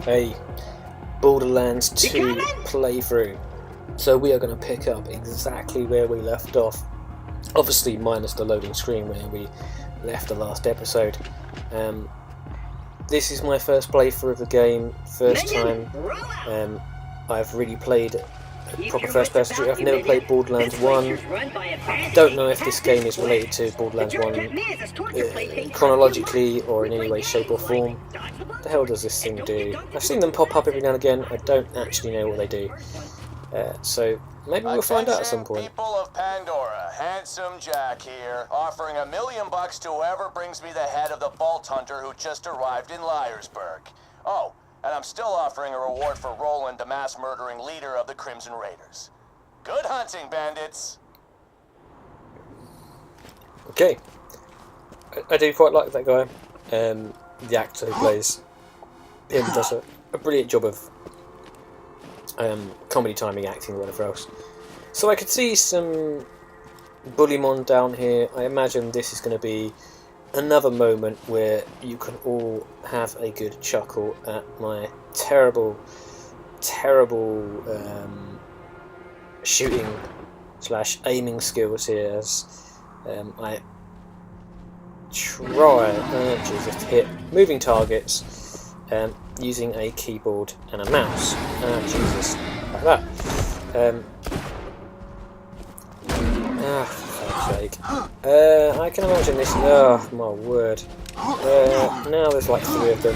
a Borderlands 2 playthrough. So we are going to pick up exactly where we left off, obviously minus the loading screen where we left the last episode. This is my first playthrough of the game, first time I've really played a proper first person shooter. I've never played Borderlands 1. Don't know if this game is related to Borderlands 1 chronologically or in any way, shape or form. What the hell does this thing do? I've seen them pop up every now and again. I don't actually know what they do. So maybe we'll find out at some point. People of Pandora, Handsome Jack here, offering $1 million to whoever brings me the head of the Vault Hunter who just arrived in Liarsburg. Oh, and I'm still offering a reward for Roland, the mass-murdering leader of the Crimson Raiders. Good hunting, bandits! Okay. I do quite like that guy. The actor who plays him does a brilliant job of comedy timing, acting, whatever else. So I could see some Bullymon down here. I imagine this is going to be another moment where you can all have a good chuckle at my terrible shooting / aiming skills here as I try to hit moving targets using a keyboard and a mouse. Jesus, like that. For fuck's sake. I can imagine this. Oh my word. Now there's like 3 of them.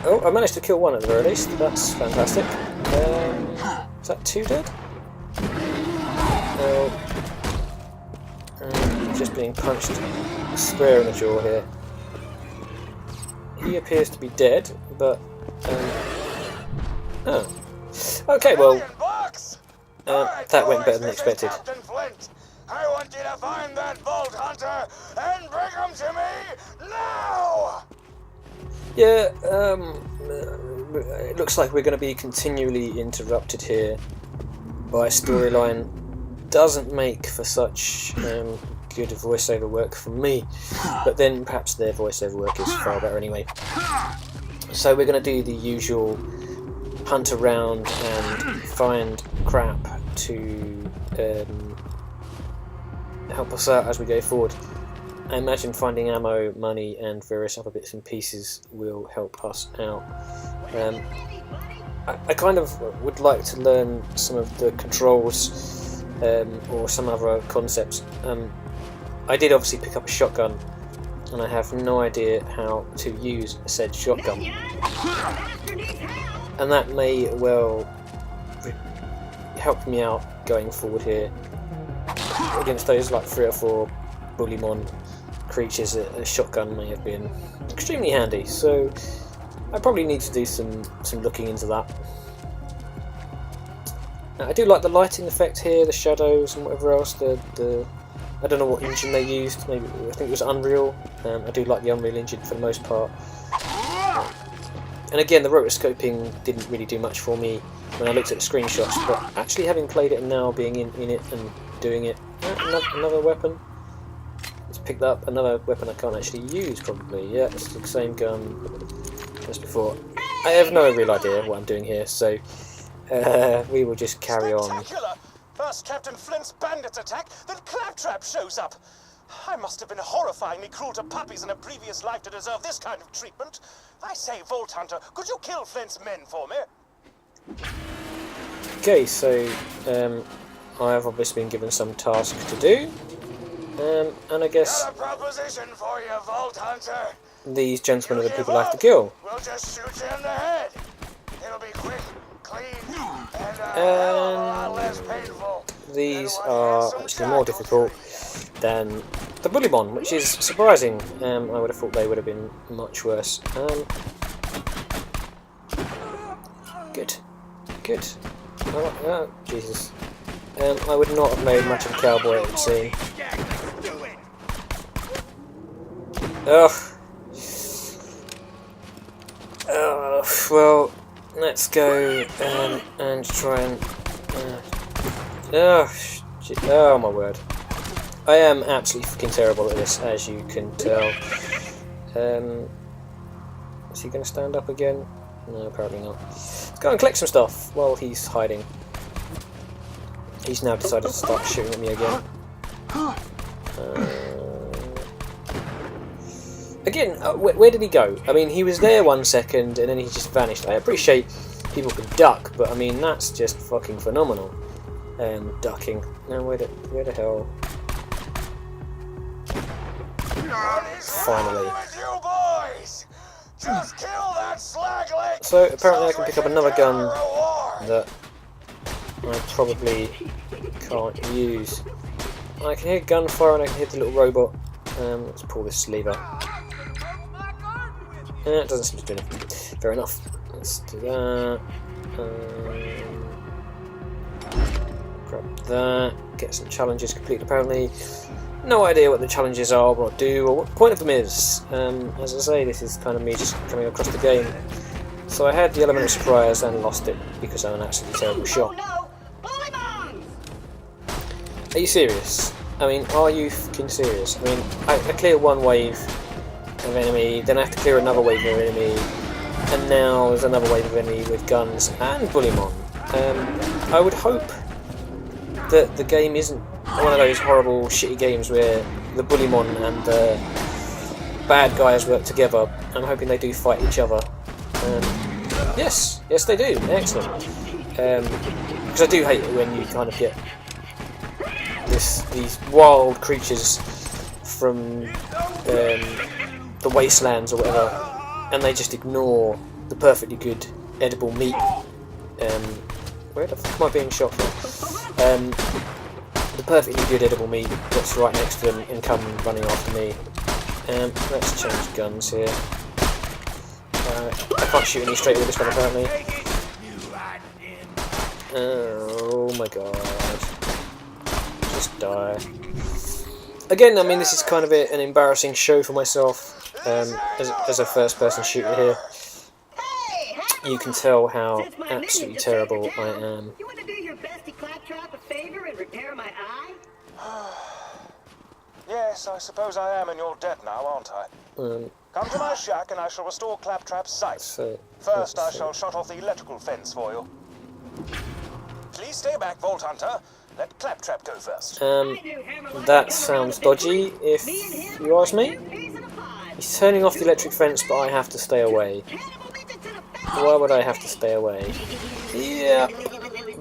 Oh, I managed to kill one at the very least. That's fantastic. Is that 2 dead? Just being punched square in the jaw here. He appears to be dead, but oh. Okay, well, that went better than expected. I want you to find that Vault Hunter and bring him to me now. Yeah, it looks like we're going to be continually interrupted here by a storyline. Doesn't make for such good voiceover work from me, but then perhaps their voiceover work is far better anyway. So we're going to do the usual hunt around and find crap to help us out as we go forward. I imagine finding ammo, money and various other bits and pieces will help us out. I kind of would like to learn some of the controls or some other concepts. I did obviously pick up a shotgun and I have no idea how to use said shotgun, and that may well help me out going forward here against those like 3 or 4 Bullymon creatures. A shotgun may have been extremely handy, so I probably need to do some looking into that. I do like the lighting effect here, the shadows and whatever else. I don't know what engine they used. Maybe I think it was Unreal. I do like the Unreal Engine for the most part. And again, the rotoscoping didn't really do much for me when I looked at the screenshots, but actually having played it and now being in it and doing it. Another weapon. Let's pick that up. Another weapon I can't actually use probably. Yeah, it's the same gun as before. I have no real idea what I'm doing here, so we will just carry on. First Captain Flint's bandits attack, then Claptrap shows up. I must have been horrifyingly cruel to puppies in a previous life to deserve this kind of treatment. I say, Vault Hunter, could you kill Flint's men for me? Okay, so I have obviously been given some task to do, and I guess got a proposition for you, Vault Hunter. These gentlemen are the people I have to kill. We'll just shoot you in the head. It'll be quick, clean, and a lot less painful. These are actually more difficult than the Bullymon, which is surprising. I would have thought they would have been much worse. Good. Oh, Jesus. I would not have made much of a cowboy at the scene. Well, let's go and try and... oh my word. I am absolutely fucking terrible at this, as you can tell. Is he going to stand up again? No, apparently not. Let's go and collect some stuff while he's hiding. He's now decided to start shooting at me again. Again, where did he go? I mean, he was there 1 second and then he just vanished. I appreciate people can duck, but I mean, that's just fucking phenomenal. Ducking. Now, where the hell? Finally. So, apparently I can pick up another gun that I probably can't use. I can hear gunfire and I can hear the little robot. Let's pull this lever. It doesn't seem to do anything. Fair enough. Let's do that. Grab that. Get some challenges completed apparently. No idea what the challenges are, what I do, or what the point of them is. As I say, this is kind of me just coming across the game. So I had the element of surprise and lost it because I'm an absolutely terrible shot. Are you serious? I mean, are you fucking serious? I mean, I clear one wave of enemy, then I have to clear another wave of enemy, and now there's another wave of enemy with guns and Bullymon. I would hope that the game isn't one of those horrible, shitty games where the Bullymon and the bad guys work together. I'm hoping they do fight each other. Yes they do. Excellent. Because I do hate it when you kind of get these wild creatures from the wastelands or whatever, and they just ignore the perfectly good edible meat. Where the fuck am I being shot from? The perfectly good edible meat that's right next to them and come running after me. Let's change guns here. I can't shoot any straight with this one apparently. Oh my god. Just die. Again, I mean, this is kind of an embarrassing show for myself as a first-person shooter here. You can tell how absolutely terrible I am. You want to do your best to Claptrap a favor and repair my eye? Yes, I suppose I am in your debt now, aren't I? Come to my shack and I shall restore Claptrap's sight. First, I shall shut off the electrical fence for you. Please stay back, Vault Hunter. Let Claptrap go first. That sounds dodgy, if you ask me. He's turning off the electric fence, but I have to stay away. Why would I have to stay away? Yeah,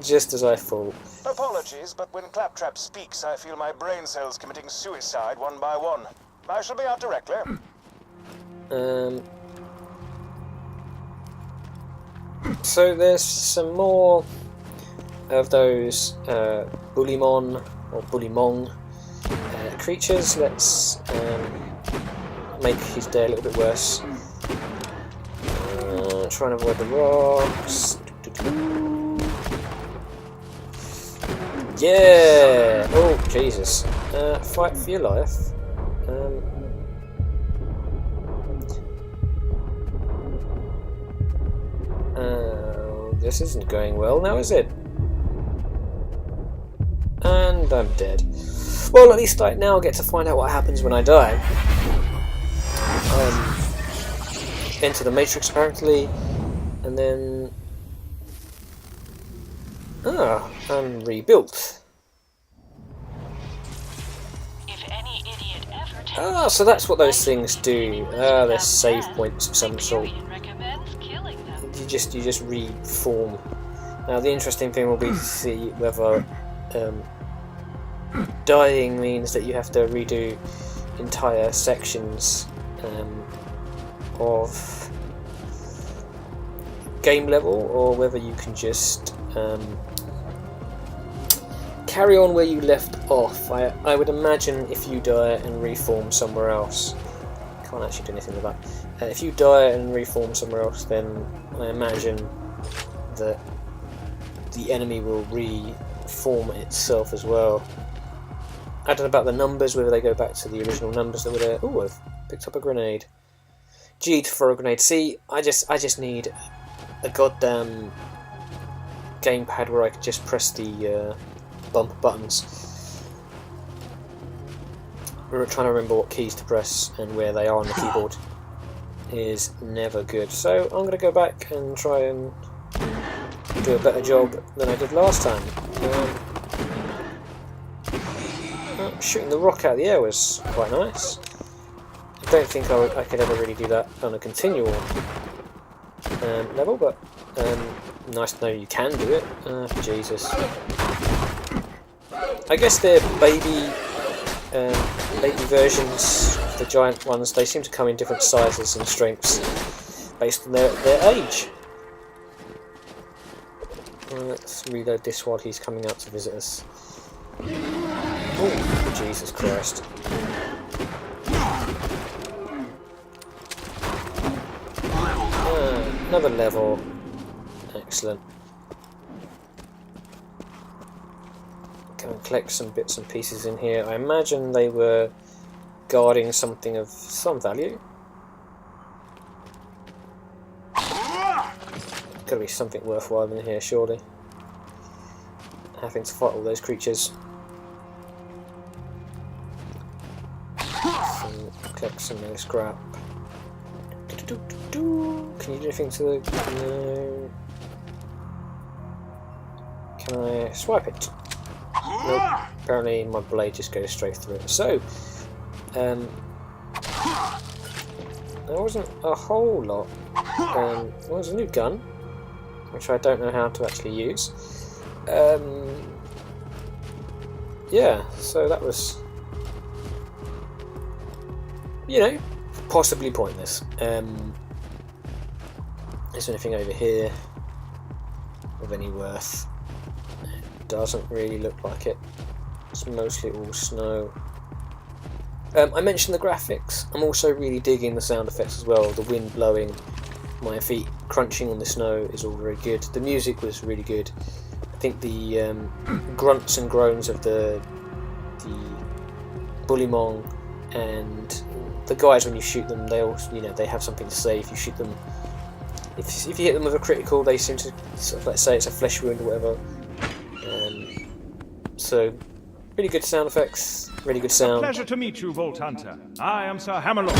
just as I thought. Apologies, but when Claptrap speaks, I feel my brain cells committing suicide one by one. I shall be out directly. So there's some more of those Bullymon or Bullymong creatures. Let's make his day a little bit worse. Try and avoid the rocks. Yeah! Oh, Jesus. Fight for your life. This isn't going well now, is it? And I'm dead. Well, at least I now get to find out what happens when I die. Enter the Matrix, apparently, and then... I'm rebuilt. So that's what those things do. They're save points of some sort. You just reform. Now the interesting thing will be to see whether dying means that you have to redo entire sections of game level, or whether you can just carry on where you left off. I would imagine if you die and reform somewhere else, can't actually do anything with that. If you die and reform somewhere else, then I imagine that the enemy will reform itself as well. I don't know about the numbers, whether they go back to the original numbers that were there. Oh, I've picked up a grenade. G to throw a grenade. See, I just need a goddamn gamepad where I can just press the bump buttons. We're trying to remember what keys to press and where they are on the keyboard. is never good. So I'm going to go back and try and do a better job than I did last time. Shooting the rock out of the air was quite nice. I don't think I could ever really do that on a continual level, but nice to know you can do it. Jesus. I guess they're baby versions of the giant ones. They seem to come in different sizes and strengths based on their age. Let's reload this while he's coming out to visit us. Oh, Jesus Christ. Another level. Excellent. Go and collect some bits and pieces in here. I imagine they were guarding something of some value. Gotta be something worthwhile in here, surely. Having to fight all those creatures. Collect some of this scrap. Can you do anything to the... No. Can I swipe it? Nope. Apparently my blade just goes straight through it. So, there wasn't a whole lot. There was a new gun, which I don't know how to actually use. Yeah, so that was, you know, possibly pointless. Is there anything over here of any worth? It doesn't really look like it. It's mostly all snow. I mentioned the graphics. I'm also really digging the sound effects as well. The wind blowing, my feet crunching on the snow is all very good. The music was really good. I think the grunts and groans of the bullymong and the guys, when you shoot them, they all, you know, they have something to say. If you shoot them, if you hit them with a critical, they seem to sort of, let's say it's a flesh wound or whatever. So really good sound effects, really good sound. Pleasure to meet you, Vault Hunter. I am Sir Hammerlock.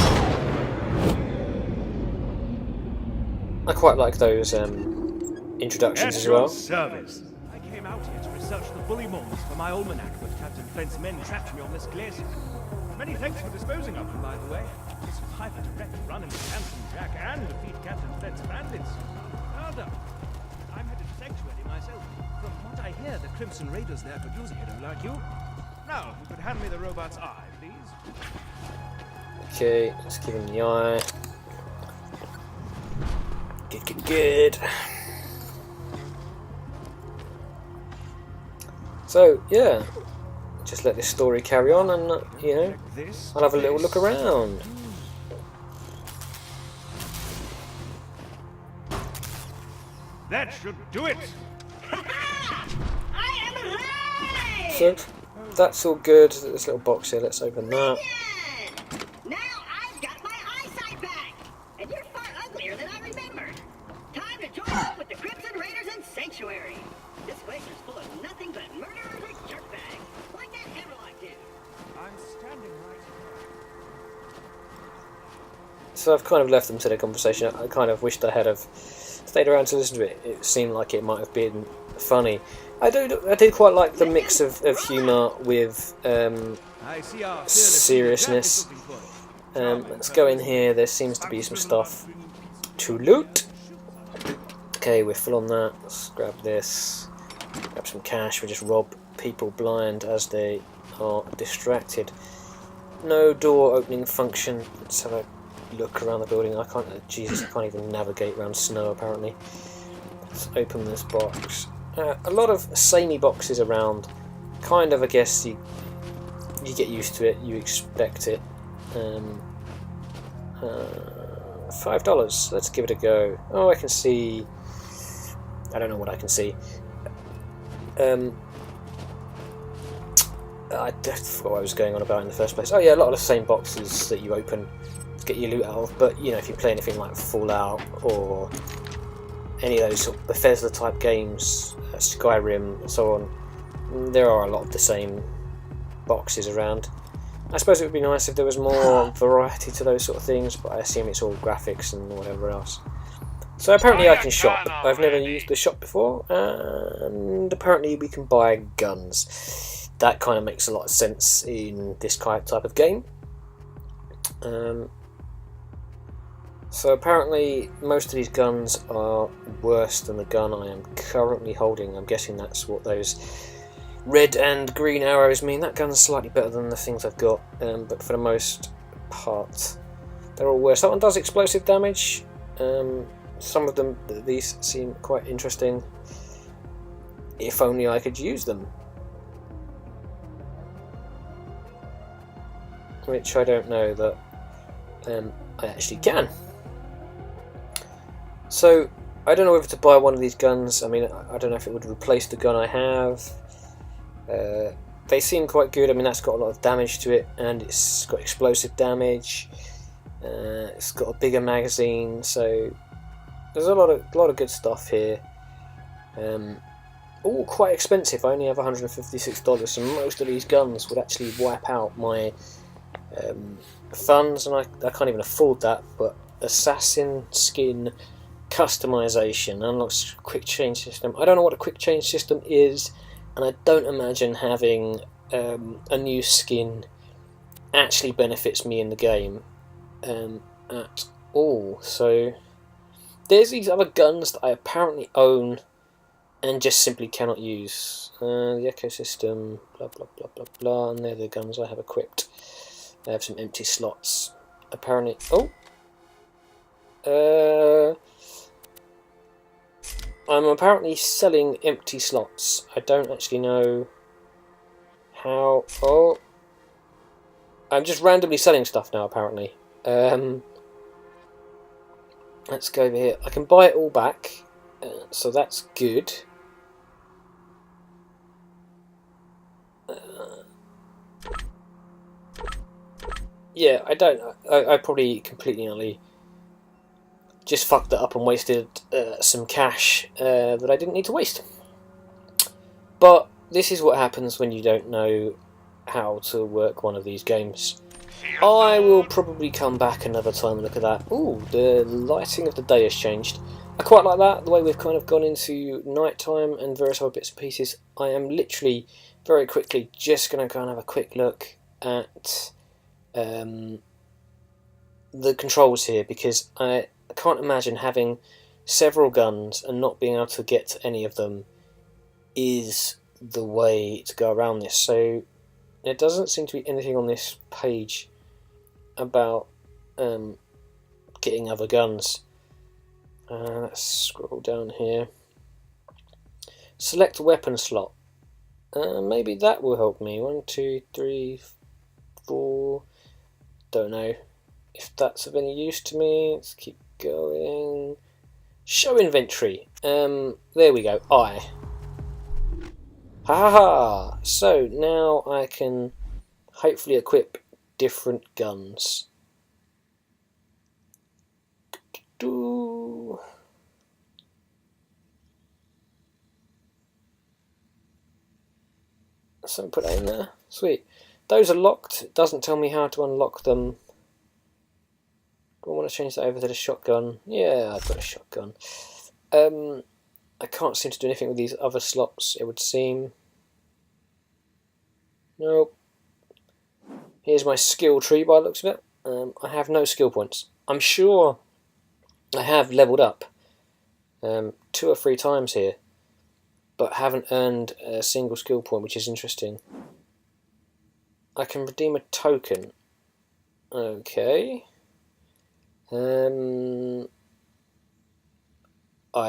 I quite like those introductions as well. Service. I came out here to research the bullymongs for my almanac, but Captain Flint's men trapped me on this glacier. Many thanks for disposing of them, by the way. It's a pipe direct run into Handsome Jack and defeat Captain Flint's bandits. Well done. I'm headed to Sanctuary myself. From what I hear, the Crimson Raiders there could use a hero like you. Now, if you could hand me the robot's eye, please. Okay, let's give him the eye. Good. So, yeah, just let this story carry on and, you know, I'll have a little look around. That should do it! I am alive! So, that's all good. This little box here, let's open that. Now I've got my eyesight back! And you're far uglier than I remembered. Time to join up with the Crimson Raiders in Sanctuary. This place is full of nothing but murderers and jerkbags, like that Hammerlock dude. I'm standing right here. So I've kind of left them to the conversation. I kind of wished I had have stayed around to listen to it. It seemed like it might have been funny. I did quite like the mix of humour with seriousness. Let's go in here. There seems to be some stuff to loot. Okay, we're full on that. Let's grab this. Grab some cash. We'll just rob people blind as they are distracted. No door opening function. Let's have a look around the building. I can't. Jesus, I can't even navigate around snow apparently. Let's open this box. A lot of samey boxes around. Kind of, I guess you get used to it. You expect it. $5. Let's give it a go. Oh, I can see. I don't know what I can see. I forgot what I was going on about in the first place. Oh yeah, a lot of the same boxes that you open to get your loot out of. But you know, if you play anything like Fallout or any of those sort of Bethesda type games, Skyrim and so on, there are a lot of the same boxes around. I suppose it would be nice if there was more variety to those sort of things, but I assume it's all graphics and whatever else. So apparently I can shop. I've never used the shop before, and apparently we can buy guns. That kind of makes a lot of sense in this type of game. So apparently most of these guns are worse than the gun I am currently holding. I'm guessing that's what those red and green arrows mean. That gun's slightly better than the things I've got, but for the most part they're all worse. That one does explosive damage. Some of them, these seem quite interesting. If only I could use them. Which I don't know that I actually can. So I don't know whether to buy one of these guns. I mean, I don't know if it would replace the gun I have. They seem quite good. I mean, that's got a lot of damage to it, and it's got explosive damage. It's got a bigger magazine, so there's a lot of good stuff here. All quite expensive. I only have $156, and most of these guns would actually wipe out my funds, and I can't even afford that. But assassin skin customization unlocks quick change system. I don't know what a quick change system is, and I don't imagine having a new skin actually benefits me in the game at all. So there's these other guns that I apparently own and just simply cannot use. The ecosystem, blah blah blah blah blah, and they're the guns I have equipped. I have some empty slots. Apparently, I'm apparently selling empty slots. I don't actually know how. Oh, I'm just randomly selling stuff now. Apparently, let's go over here. I can buy it all back, so that's good. Yeah, I don't. I probably completely just fucked it up and wasted some cash that I didn't need to waste. But this is what happens when you don't know how to work one of these games. I will probably come back another time and look at that. Ooh, the lighting of the day has changed. I quite like that, the way we've kind of gone into nighttime and various other bits and pieces. I am literally, very quickly, just going to go and have a quick look at the controls here, because I can't imagine having several guns and not being able to get to any of them is the way to go around this. So there doesn't seem to be anything on this page about getting other guns. Let's scroll down here. Select weapon slot. Maybe that will help me. 1, 2, 3, 4. Don't know if that's of any use to me. Let's keep going. Show inventory. There we go. Ha ha ha! So now I can hopefully equip different guns. So put that in there. Sweet. Those are locked. It doesn't tell me how to unlock them. Do I want to change that over to the shotgun? Yeah, I've got a shotgun. I can't seem to do anything with these other slots, it would seem. Nope. Here's my skill tree by the looks of it. I have no skill points. I'm sure I have leveled up 2 or 3 times here, but haven't earned a single skill point, which is interesting. I can redeem a token. Okay. I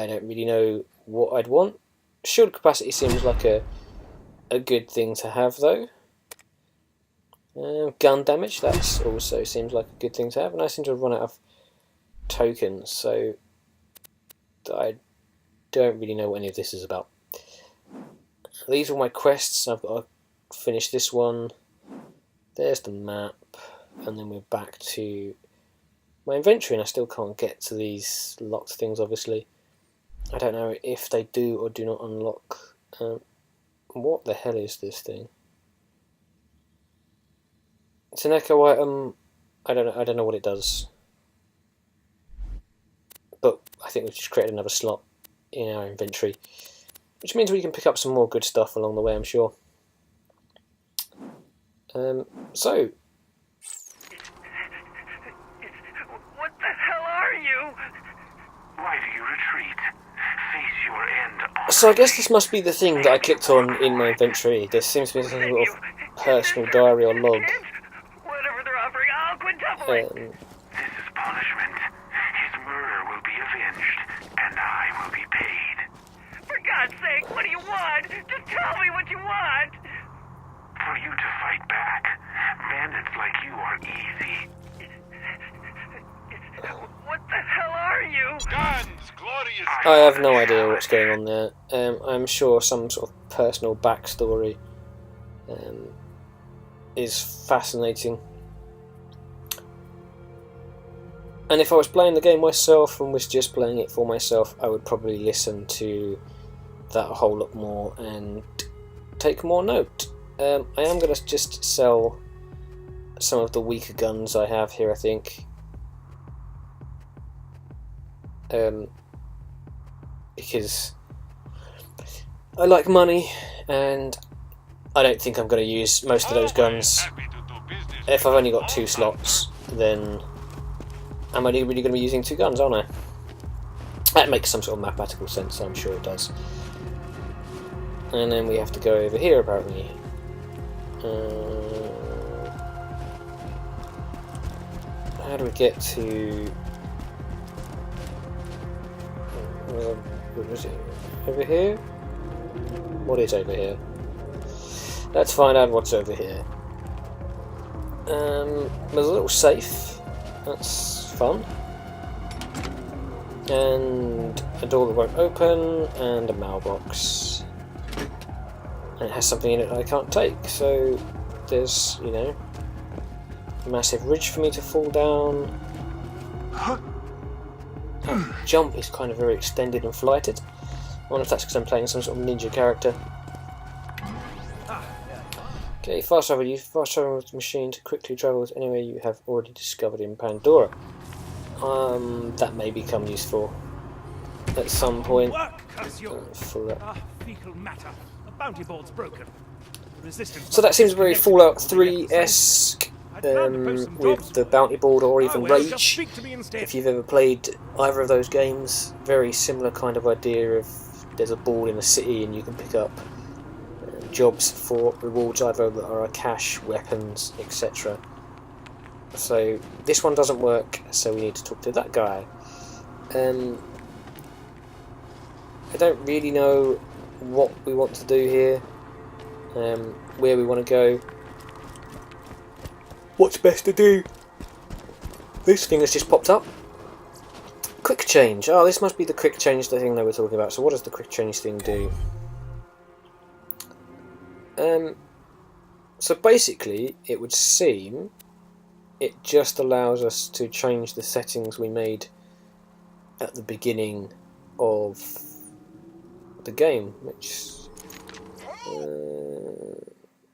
don't really know what I'd want. Shield capacity seems like a good thing to have, though. Gun damage, that also seems like a good thing to have, and I seem to have run out of tokens, so I don't really know what any of this is about. These are my quests. I've got to finish this one. There's the map, and then we're back to my inventory, and I still can't get to these locked things, obviously. I don't know if they do or do not unlock. What the hell is this thing? It's an echo item. I don't know what it does. But I think we've just created another slot in our inventory, which means we can pick up some more good stuff along the way, I'm sure. So. What the hell are you? Why do you retreat? Face your end. So I guess this must be the thing that I clicked on in my inventory. There seems to be some sort of personal diary or log. Whatever they're offering, I'll quintuple it. This is punishment. His murder will be avenged, and I will be paid. For God's sake, what do you want? Just tell me what you want. For you to fight back. Bandits like you are easy. What the hell are you? Guns, glorious. I have no idea what's going on there. I'm sure some sort of personal backstory is fascinating. And if I was playing the game myself and was just playing it for myself, I would probably listen to that a whole lot more and take more note. I am going to just sell some of the weaker guns I have here, I think. Because I like money, and I don't think I'm going to use most of those guns. If I've only got 2 slots, then I'm only really going to be using 2 guns, aren't I? That makes some sort of mathematical sense, I'm sure it does. And then we have to go over here, apparently. How do we get to... What was it? Over here? What is over here? Let's find out what's over here. There's a little safe. That's fun. And a door that won't open, and a mailbox. And it has something in it that I can't take, so there's, you know, a massive ridge for me to fall down. That jump is kind of very extended and flighted. I wonder if that's because I'm playing some sort of ninja character. Okay, fast travel. Use fast travel with the machine to quickly travel anywhere you have already discovered in Pandora. That may become useful at some point. Fecal matter. The bounty board's broken. So that seems very Fallout 3-esque. With the bounty board or even Rage. If you've ever played either of those games, very similar kind of idea of there's a board in a city and you can pick up jobs for rewards either that are cash, weapons, etc. So this one doesn't work, so we need to talk to that guy. I don't really know what we want to do here, where we want to go. What's best to do? This thing has just popped up. Quick change. Oh, this must be the quick change thing they were talking about. So what does the quick change thing do? So basically, it would seem it just allows us to change the settings we made at the beginning of the game, which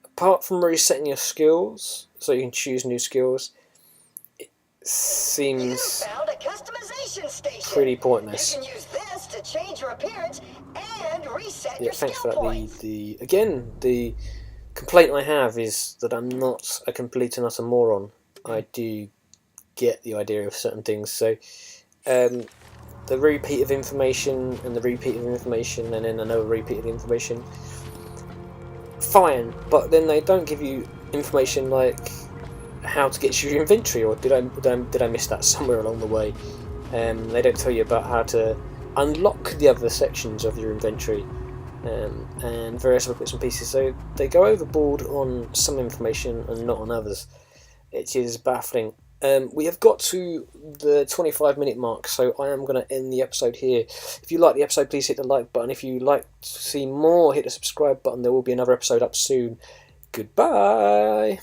apart from resetting your skills so you can choose new skills, it seems pretty pointless. You can use this to change your appearance and reset Yeah, your thanks for skill that. points. The complaint I have is that I'm not a complete and utter moron. I do get the idea of certain things, so the repeat of information and the repeat of information and then another repeat of information, fine, but then they don't give you information like how to get to your inventory, or did I miss that somewhere along the way? They don't tell you about how to unlock the other sections of your inventory, and various other bits and pieces. So they go overboard on some information and not on others. It is baffling. We have got to the 25-minute mark, so I am going to end the episode here. If you like the episode, please hit the like button. If you like to see more, hit the subscribe button. There will be another episode up soon. Goodbye!